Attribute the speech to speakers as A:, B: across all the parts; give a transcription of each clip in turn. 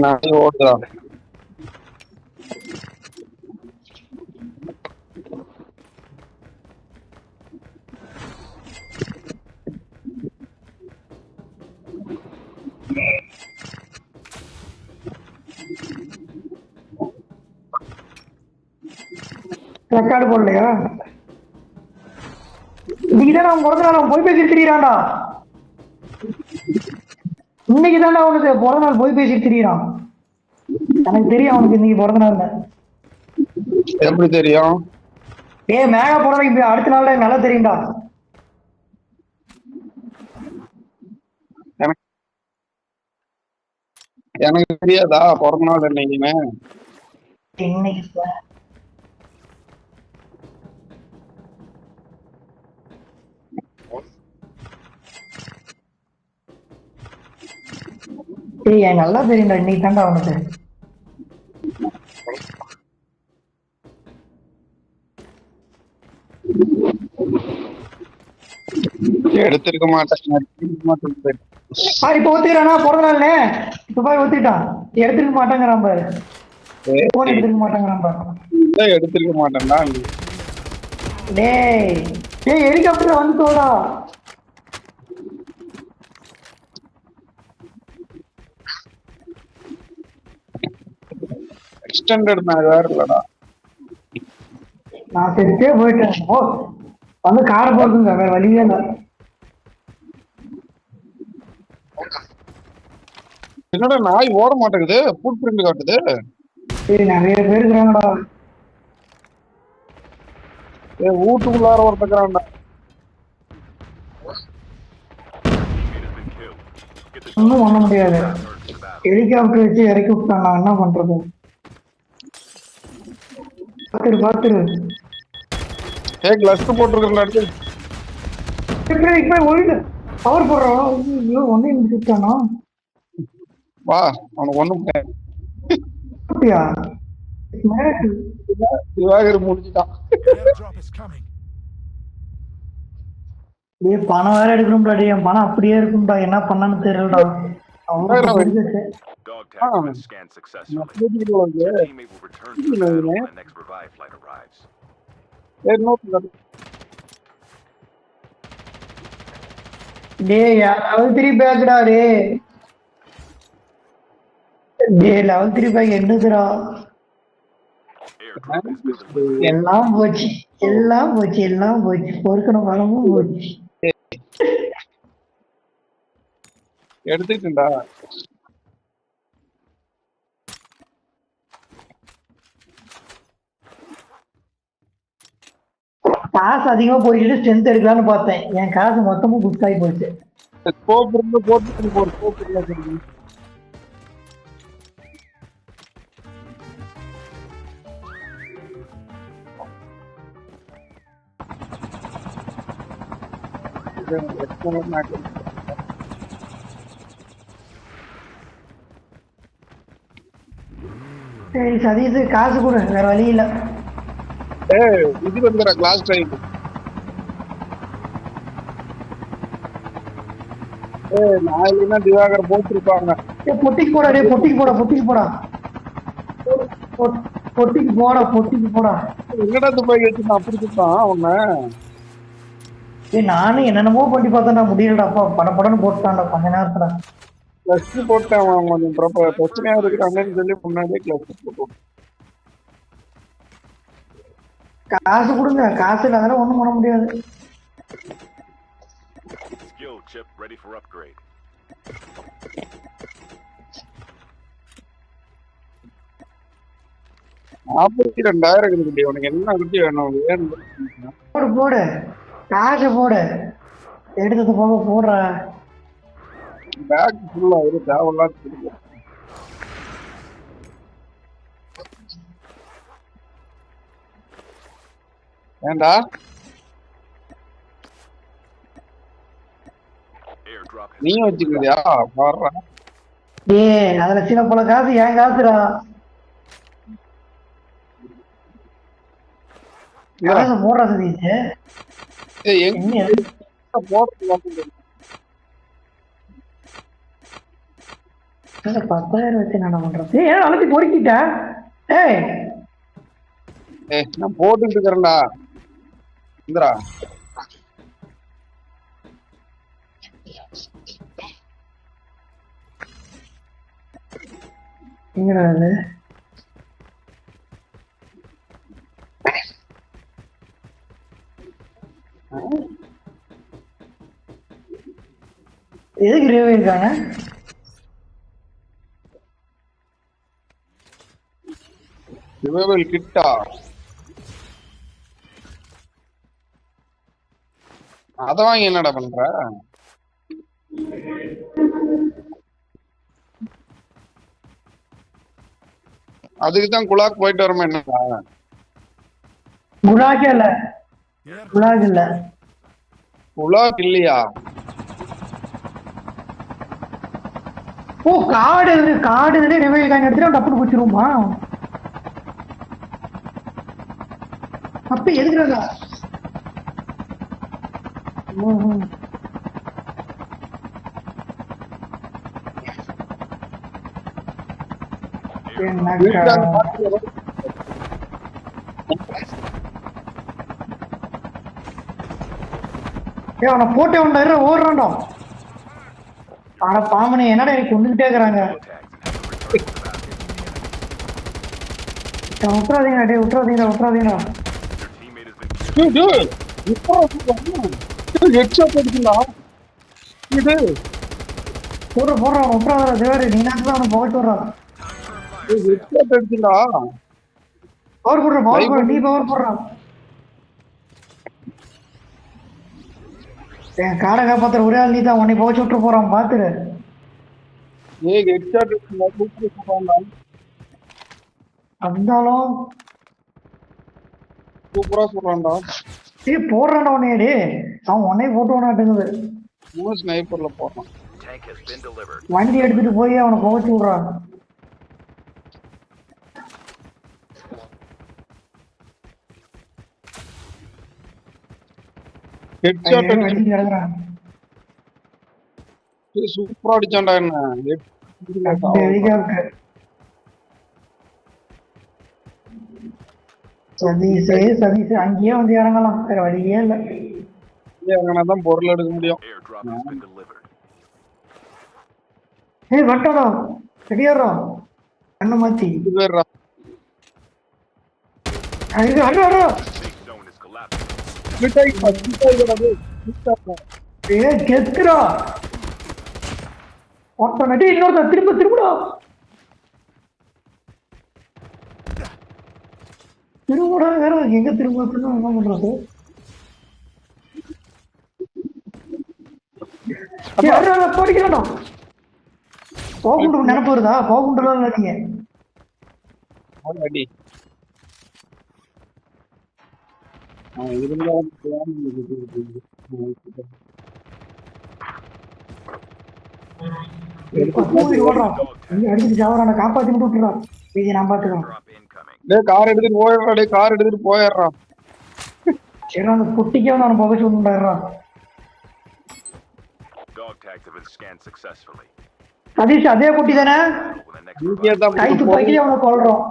A: நாய் ஓடுதா?
B: ரெக்கார்டு போடலையா? இன்னைக்குதான் அவன் பிறந்த நாள், அவன் போய் பேசிட்டு திரியிறான்டா. இன்னைக்கு தானே அவனுக்கு பிறந்த நாள், போய் பேசிட்டு திரியிறான். எனக்கு தெரியும் அவனுக்கு இன்னைக்கு பிறந்த நாள்.
A: எப்படி தெரியும்?
B: மேகா போறதுக்கு அடுத்த நாள் எனக்கு நல்லா தெரியும்டா.
A: எனக்கு தெரியாதா பிறந்த நாள் என்னைக்குமே?
B: இன்னைக்கு எனக்கு நல்லா தெரியும்டா, இன்னைக்கு தான்டா அவனுக்கு.
A: எடுத்திருக்க மாட்டேன்.
B: இப்ப ஒத்துக்கிறானா பிறந்த நாள்னு? இப்ப போய் ஒத்துக்கிட்டான். எடுத்துக்க மாட்டேங்கிறான் பாரு, போன் எடுத்துக்க மாட்டேங்கிறான் பாரு.
A: எடுத்திருக்க மாட்டேன்டா.
B: டேய் ஹெலிகாப்டர் வந்து தோடா.
A: எக்ஸ்டெண்டட் மேக் வேற இல்லடா.
B: நான் தெரிஞ்சே போயிட்டேன். ஓ வந்து காரை போடுங்க, வேற வழியே இல்லை.
A: என்னடா நாய் ஓட மாட்டேங்குது, ஃபுட் பிரிண்ட் காட்டுது.
B: நிறைய பேர் இருக்கிறாங்கடா.
A: வீட்டுக்குள்ளார ஒருத்தக்கிறான்டா.
B: ஒன்றும் பண்ண முடியாது, ஹெலிகாப்டர் வச்சு இறக்கி விட்டான். நான் என்ன பண்றது? பாத்துரு
A: கிளஸ்டர் போட்டுருக்க
B: இப்ப ஒழுங்கு பவர் போடுறான். ஒன்னே நிமிஷம்
A: வா, அவனுக்கு ஒண்ணும் திவாகர் முடிச்சுட்டான்.
B: பணம் வேற எடுக்கணும்டா. என் பணம் அப்படியே இருக்கும்டா, என்ன பண்ணான்னு தெரியலடா. லெவல் 3 பேக்டா. லெவல் 3 பேக் என்னதுடா? எல்லாம் போச்சு, எல்லாம் போச்சு, எல்லாம் போச்சு. பொறுக்கணும் பணமும் போச்சு.
A: எடுத்துக்கிட்டா
B: காசு அதிகமா போயிட்டு ஸ்ட்ரென்த் எடுக்கலாம்னு பார்த்தேன். என் காசு மொத்தமும் புக் ஆகி போச்சு. சரி சதீஷ், காசு கொடு, வேற வழி இல்ல.
A: இது வந்துடா கிளாஸ் டைம். நான் இல்லைன்னா திவாகர் போட்டிருப்பாங்க.
B: பொட்டிக்கு போடா, பொட்டிக்கு போடா, பொட்டிக்கு போடா, பொட்டிக்கு போடா, பொட்டிக்கு போடா.
A: என்னடா துபாய் வச்சு நான் அப்படி கொடுத்தான் அவன.
B: நானும் என்னென்னமோ பண்ணி பார்த்தேன்டா, முடியலடாப்பா. படப்படன்னு போட்டான்டா கொஞ்ச நேரத்துல.
A: கிளஸ்டர் போட்டேன். கொஞ்சம் பிரச்சனையா இருக்கிறாங்கன்னு சொல்லி முன்னாடியே கிளஸ்டர் போட்டு.
B: காசு கொடுங்க, காசு இல்லாதனால ஒண்ணும் பண்ண முடியாது.
C: Skill chip ready for upgrade.
A: $42,000 உனக்கு என்ன குட்டி வேணும்?
B: போடு போடு, காசு போடு, எடுத்தது போக போடுற.
A: பேக் ஃபுல்லா ஒரு தேவையில்லாம் கொடுக்கும். ஏண்டா நீ வச்சுக்கிறியா? பாடுறா.
B: அதுல சின்ன போல காசு ஏன் காசுடா. போடுற சதீஷ், 10,000 வச்சு என்ன பண்றது? ஏன் அழுத்தி பொறுக்கிட்ட? ஏய்
A: நான் போட்டுட்டு இருக்கிறேன்டா இந்திரா.
B: எங்கடா அது? எதுக்கு ரேவே இருக்காங்க?
A: ரிவைவல் கிட்டா அத வாங்கி என்னடா பண்ற? அதுக்குதான் குலாக் போயிட்டு வரமா என்னடா?
B: குலாக்கே இல்ல, குலாக் இல்ல.
A: குலாக் இல்லையா?
B: ஓ காடு ரிவைவ் காயின் எடுத்துட்டு டப்புனு குச்சிருமா? அப்ப எதுக்குறா? அவனை போட்டே உண்டாயிர ஓடுறான்டா. ஆனா பாமனை என்னடா கொண்டுகிட்டே இருக்கிறாங்க. விட்டுறாதீங்க டே, விட்டுறாதீங்கடா விட்டுறாதீங்கடா. போடுறான் விட்டுறாதா தேவாரி, நீ தான் அவனை புகட்டு விடுறான். பவர் போடுறான் நீ பவர் போடுறான். என் காரை காப்பாத்துற ஒரே ஆள் நீ தான், உன்னை புகச்சு விட்டு போறான் பாத்துரு. இருந்தாலும்
A: சூப்பரா சொல்றான்டா.
B: போடுறான்டா உன்னைய டே, அவன் உன்னைய போட்டு விடாட்டுங்குது.
A: ஸ்னைப்பர்ல போறான்.
B: வண்டி எடுத்துட்டு போய் அவனை புகச்சு விடுறான்.
A: சூப்பரா அடிச்சான்டா என்ன.
B: சதீஷ் அங்கேயே வந்து இறங்கலாம், வேற வழியே இல்ல.
A: இறங்கினாதான் பொருள் எடுக்க முடியும்.
B: ஏய் வட்டடா ரெடியாரா கண்ண மாத்தி
A: பேர்ரா.
B: கெத்துரா நட்டி இன்னொருத்த திரும்புடா வேற எங்க திரும்ப என்ன பண்றது? படிக்கலாம்டா. போகுண்டு நினைப்பு வருதா? போகுண்டுலாம் இல்ல நீங்க. அடிச்சுட்டு ஜாவரான காப்பாத்தி விட்டுறா. இதை நான் பாத்துக்கலாம்.
A: கார் எடுத்துட்டு போயிடுறா. கார் எடுத்துட்டு போயிடுறான்.
B: சரி அந்த குட்டிக்கே வந்து அவனை புகச்சு விட்டுறான். சதீஷ் அதே குட்டி தானே, கை துப்பாக்கிலே அவனை கொல்றோம்.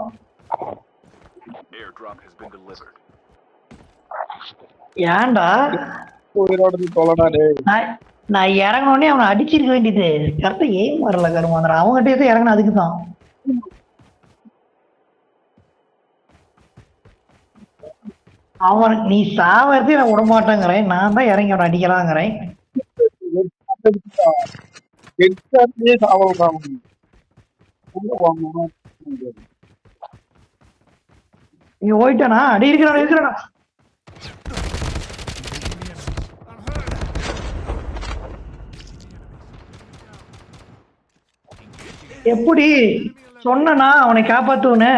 B: ஏன்டா நான் இறங்கினோடனே அவனை அடிச்சிருக்க வேண்டியது. கரெக்டா ஏன் வரல கருமாந்திரம், அவங்ககிட்ட இறங்கின அதுக்குதான். அவன் நீ சாவறதே நான் விடமாட்டேங்கிறேன், நான் தான் இறங்கி அவனை அடிக்கலாங்கிறேன். நீ ஓயிட்டானா? அடி இருக்கிறானா? எப்படி சொன்னா அவனை காப்பாத்துவனு?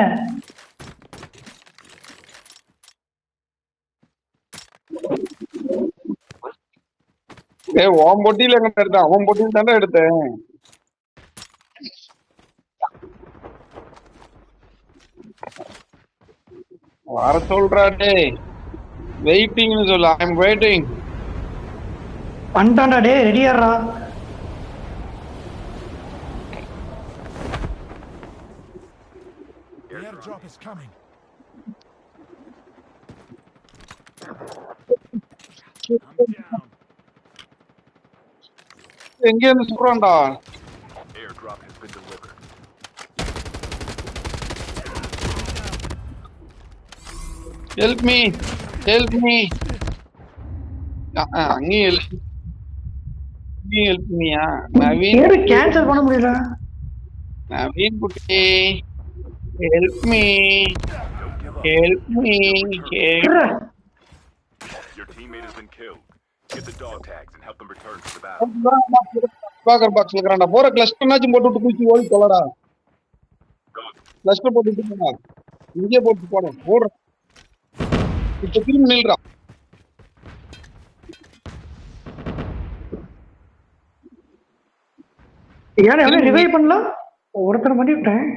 A: உன் பொட்டியில எங்க எடுத்தேன்? அவன் பொட்டியில தானே எடுத்தேன். வர சொல்றாடே, வெயிட்டிங்னு சொல்ல. I am waiting.
B: பண்ணிட்டான்டா டே, ரெடியாடுறா.
C: Airdrop is coming. I'm down.
A: எங்க இருந்து சொல்றான்டா?
C: Airdrop has been delivered.
A: Help me, help me. அங்கேயும் ஹெல்ப் மீயா? நவீன்,
B: பேரு கேன்சல் பண்ண முடியல.
A: நவீன் குட்டி, help me, help me,
C: Your teammate has been killed. Get the dog tags and help them return to the battle.
A: பாக்கர் பாக்ஸ் இருக்கிறான்டா. போற கிளஸ்டர்னாச்சும் போட்டு தூக்கி ஓடி தொலைடா. கிளஸ்டர் போட்டு போடா. இங்கே போட்டு போட. ஓடுற. இப்ப திரும்பி நில்றா.
B: ஏன் அவன் ரிவைவ் பண்ணலாம்? ஒருத்தனை பண்ணிவிட்டேன்.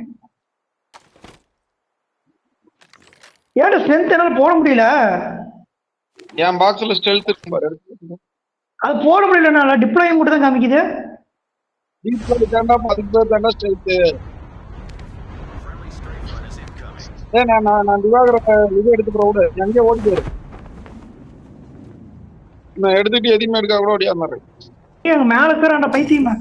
B: ஏன் ஸ்ட்ரென்த் என்னால போட முடியல?
A: என் பாக்ஸ்ல ஸ்டெல்த் இருக்கு பாரு.
B: அது போட முடியல. நான் டிப்ளாய் மட்டும் தான் காமிக்குது.
A: டீப்ல தாண்டா அதுக்கு பேர் தாண்டா stealth.
C: Friendly strafe run is incoming.
A: நான் திவாகர இது எடுத்துக்கிற விட எங்கே ஓடி போயிரு. நான் எடுத்துட்டு எதையுமே எடுக்க கூட ஓடியாரு.
B: எங்க மேல இருக்கிறான்டா பைத்தியமா.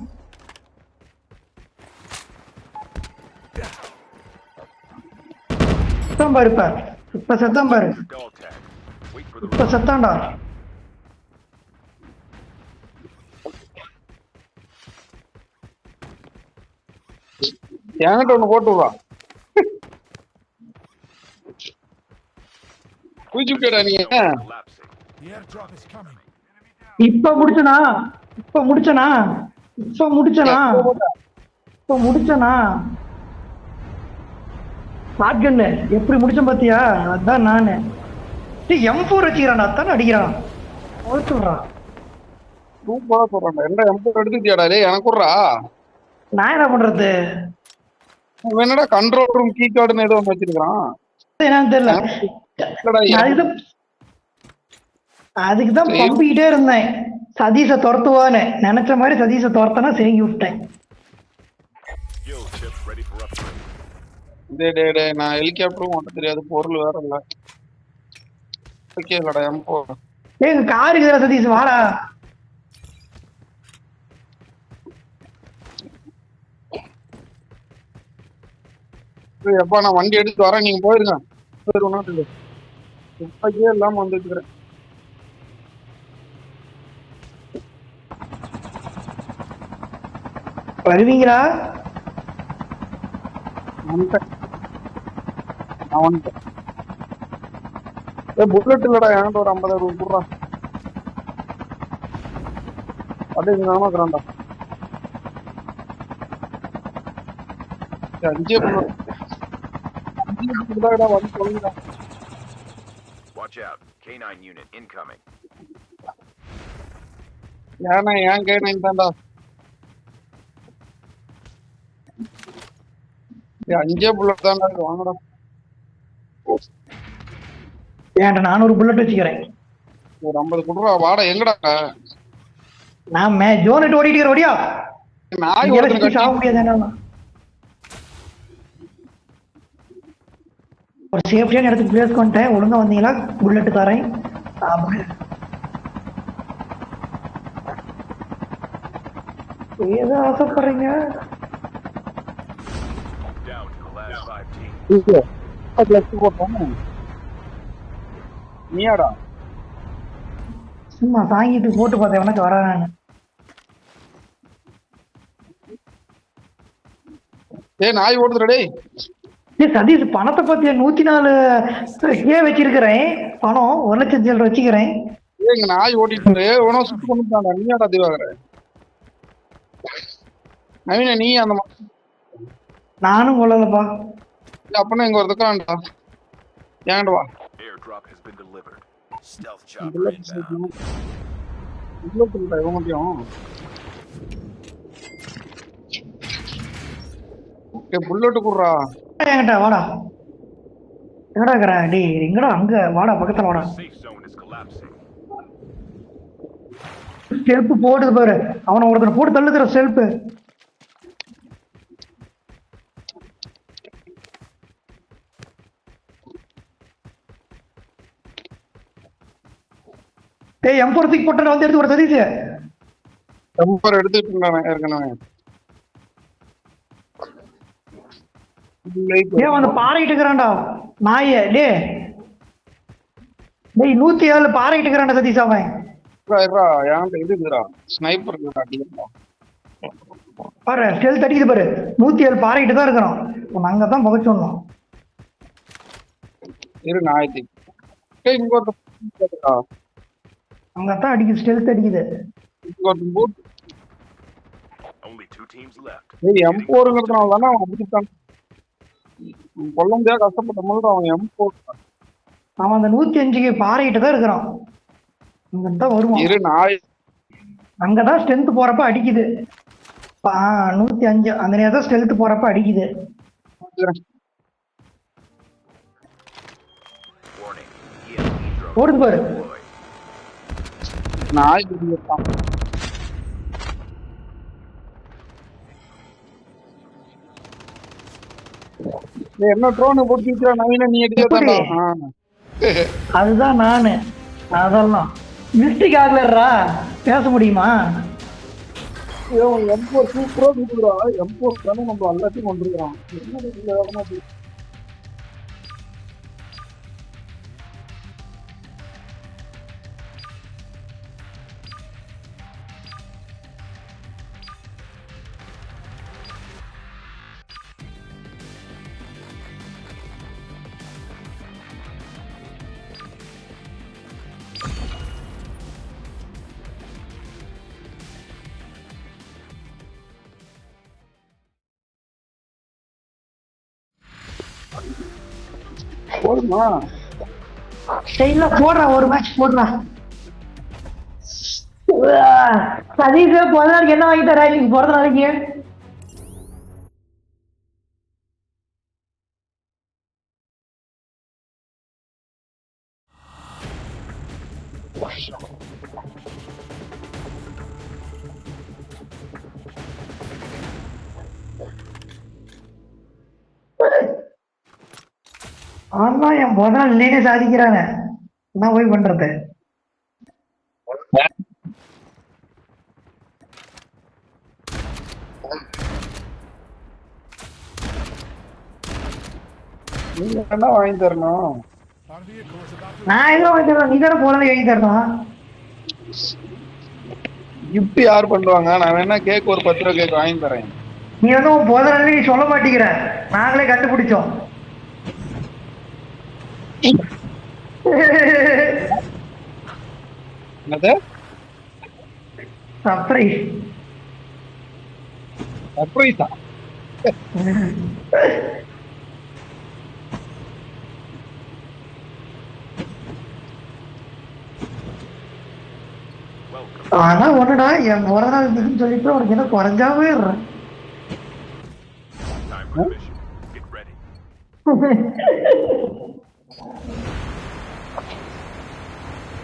B: செத்தான் பாரு இப்ப செத்தான் பாரு.
C: Dog tag. Wait for the
B: இப்ப செத்தான்டா.
A: என்கிட்ட ஒண்ணு போட்டு விடுவா. பூச்சிக்கடா நீ.
C: collapsing. The airdrop is coming.
B: இப்ப முடிச்சனா இப்ப முடிச்சனா இப்ப முடிச்சனா இப்ப முடிச்சனா ஷாட்கன் எப்படி முடிச்சேன் பாத்தியா? அதான் நானு. M4 வச்சுக்கிறான். அத்தானே அடிக்கிறான். ஓட்டுறான்.
A: சூப்பரா சொல்றான்டா. என்ன M4 எடுத்துக்கிட்டியாடா? டேய் எனக்கு விட்றா.
B: நான் என்ன பண்றது?
A: என்னடா கண்ட்ரோல் ரூம் கீ கார்டுன்னு ஏதோ ஒன்று வச்சிருக்கான்.
B: என்னன்னு தெரியல. அதுக்கு தான் பம்பிக்கிட்டே இருந்தேன். சதீஷை துரத்துவான்னு நினைச்ச மாதிரி சதீஷை துரத்தனா சேங்கி விட்டேன்.
C: Skill chip ready for upgrade.
A: டே நான் ஹெலிகாப்டரும் ஓட்ட தெரியாது, பொருள் வேற இல்ல. ஓகே இல்லடா M4.
B: எங்க காருக்கு சதீஷ் வாடா.
A: எப்பா நான் வண்டி எடுத்து வரேன், நீங்க போயிருங்க. துப்பாக்கியே இல்லாம வந்துட்டு
B: வருவீங்களா?
A: புல்லட் இல்லடா என்கிட்ட ஒரு 50,000 ரூபா. அப்படியே இங்க இருக்கிறான்டா. 5 புல்லட் வந்து சொல்லுங்கடா.
C: Watch out. K9 unit incoming.
A: ஏன்னா ஏன் K9 தான்டா. 5 புல்லட் தான்டா. வாங்கடா.
B: ஏன்டா 400 புல்லட் வச்சுக்கிறேன்.
A: ஒரு 50 குடுறா. வாடா எங்கடா?
B: நான் ஜோனட் ஓடிட்டு இருக்கிற ஓடியா.
A: நாய் ஓடுறது
B: சாக முடியாது. ஒரு சேஃப்டியான இடத்துக்கு பிளேஸ் பண்ணிட்டேன். ஒழுங்கா வந்தீங்களா? புல்லட் தரேன். ஏதோ ஆசைப்படுறீங்க.
C: Down to the last 5 teams.
A: நீயாடா?
B: சும்மா சாங்கிட்டு போட்டு பார்த்தேன். உனக்கு வராங்க.
A: நாய் ஓடுதுடா.
B: சதீஷ் பணத்தை பத்திய 104 வச்சிருக்கிறேன். பணம் 1,00,000 வச்சுக்கிறேன்.
A: இங்க நாய் ஓடிட்டு உனக்கு சுட்டு கொண்டுட்டான்டா. நீயாடா திவாகர? நவீன நீ அந்த
B: நானும் கொள்ளலப்பா.
A: அப்பனா இங்க ஒரு இருக்கான்டா. ஏன்டா வா.
C: Airdrop has been delivered. Stealth chopper inbound.
A: Bullet இவங்க முடியும். புல்லட் குடுறா.
B: என்கிட்ட வாடா. எங்கடா இருக்கிற? டேய் எங்கடா? அங்க வாடா, பக்கத்துல வாடா.
C: Safe zone is collapsing.
B: ஸ்டெல்ப் போடுது பாரு. அவனை ஒருத்தனை போட்டு தள்ளுதுற ஸ்டெல்ப். டேய் M4 தூக்கி போட்டு வந்து எடுத்து ஒரு சதீஷ்.
A: டெம்பர் எடுத்துட்டு இருந்தானே ஏற்கனவே.
B: ஏன் வந்து பாறையிட்டு இருக்கிறான்டா நாயே டேய். டேய் 107 பாறையிட்டு இருக்கிறான்டா சதீஷ் அவன்.
A: என்கிட்ட இது இருக்குடா, ஸ்னைப்பர் இருக்குடா, அடிக்கிறா.
B: பாரு ஸ்டெல்த் அடிக்குது பாரு. 107 பாறையிட்டு தான் இருக்கிறான். அங்க தான் புகைச்சோம்.
A: இரு நாயத்தி. இங்க ஒருத்தா
B: அங்க தான் அடிக்குது, ஸ்டெல்த் அடிக்குது.
A: இங்க ஒருத்தன் போட்.
C: Only 2 teams left.
A: ஏய் M4ங்கிறதுனால தானே அவன் அப்படித்தான் கொல்ல முடியாது கஷ்டப்பட்ட போது அவன் M4.
B: அவன் அந்த 105க்கு பாறையிட்டு தான் இருக்கிறான். அங்க தான் வருவான்.
A: இரு நாய்.
B: அங்கதான் ஸ்ட்ரென்த் போறப்ப அடிக்குது. 105 அந்த நேரம் தான் ஸ்ட்ரென்த் போறப்ப அடிக்குது.
C: Warning. EMP drone
B: ஓடுது பாரு.
C: deployed.
A: நாய் குடியிருப்பான். என்ன ட்ரோன் போட்டு வச்சா நவீன நீ
B: எப்படி?
A: எடுத்தா.
B: அதுதான் நானு. அதெல்லாம் மிஸ்டேக் ஆகலடா. பேச முடியுமா?
A: M4 சூப்பரா இருக்குடா. M4 தானே நம்ம எல்லாத்தையும் கொண்டிருக்கிறோம். என்ன இதுல வேகமா போகுது. போதுமா?
B: இல்ல போடுறா, ஒரு மேட்ச் போடுறா. சதீஷ் பிறந்த நாளைக்கு என்ன வாங்கி தரா இன்னைக்கு பிறந்த நாளைக்கு? ஆனா என் பிறந்த நாள் இல்லையே சாதிக்கிறாங்க. என்ன போய் பண்றது?
A: நீங்க என்ன வாங்கி தரணும்?
B: நான் எதுவும் வாங்கி தரேன், நீ தானே போன வாங்கி தரணும்.
A: கிஃப்ட் யார் பண்ணுவாங்க? நான் வேணா கேக் ஒரு 10 ரூபா கேக் வாங்கி தரேன்.
B: நீ வந்து உன் பிறந்த நாள் நீ சொல்ல மாட்டேங்கிற, நாங்களே கண்டுபிடிச்சோம்.
A: என்னது?
B: சர்ப்ரைஸ்.
A: சர்ப்ரைஸா?
C: Welcome.
B: ஆனா ஒண்ணுடா, என் பிறந்த நாள் இருக்குன்னு சொல்லிட்டு உனக்கு என்ன குறைஞ்சாவே இருறேன்.
C: Time for the mission. Get ready.